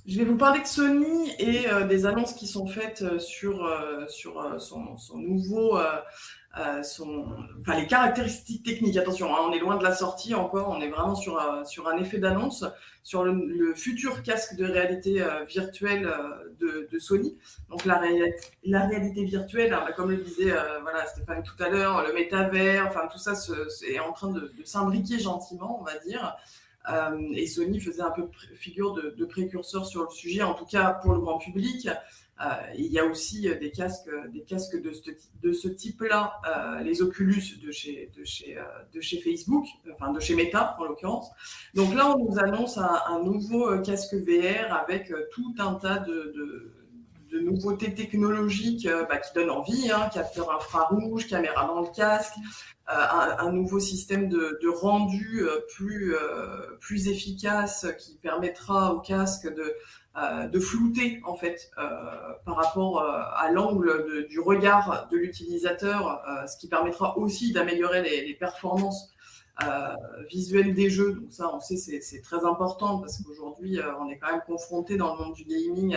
Je vais vous parler de Sony et des annonces qui sont faites sur son nouveau, enfin les caractéristiques techniques. Attention, hein, on est loin de la sortie encore, on est vraiment sur un effet d'annonce sur le futur casque de réalité virtuelle de Sony. Donc la réalité virtuelle, hein, comme le disait voilà, Stéphane tout à l'heure, le métavers, enfin tout ça est en train de s'imbriquer gentiment, on va dire. Et Sony faisait un peu figure de précurseur sur le sujet, en tout cas pour le grand public. Il y a aussi des casques de ce type-là, les Oculus de chez Facebook, enfin de chez Meta en l'occurrence. Donc là, on nous annonce un nouveau casque VR avec tout un tas de nouveautés technologiques qui donnent envie, hein, capteur infrarouge, caméra dans le casque, un nouveau système de rendu plus efficace qui permettra au casque de flouter en fait par rapport à l'angle du regard de l'utilisateur, ce qui permettra aussi d'améliorer les performances visuelles des jeux. Donc ça, on sait, c'est très important parce qu'aujourd'hui, on est quand même confronté dans le monde du gaming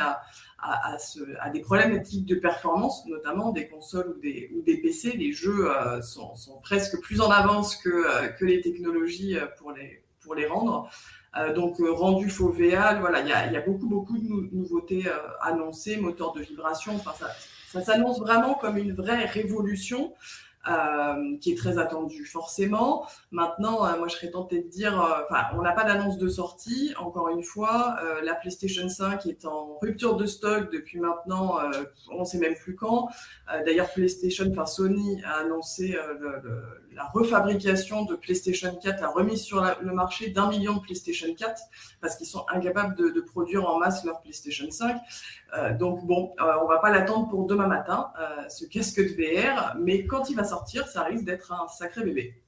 à des problématiques de performance, notamment des consoles ou des PC. Les jeux sont presque plus en avance que les technologies pour les rendre. Donc rendu fovéal, voilà, il y a beaucoup de nouveautés annoncées, moteur de vibration, enfin ça s'annonce vraiment comme une vraie révolution qui est très attendue forcément. Maintenant, moi je serais tentée de dire, on n'a pas d'annonce de sortie, encore une fois, la PlayStation 5 est en rupture de stock depuis maintenant, on ne sait même plus quand. D'ailleurs, Sony a annoncé la refabrication de PlayStation 4, la remise sur le marché d'1 million de PlayStation 4, parce qu'ils sont incapables de produire en masse leur PlayStation 5. Donc bon, on va pas l'attendre pour demain matin, ce casque de VR, mais quand il va sortir, ça risque d'être un sacré bébé.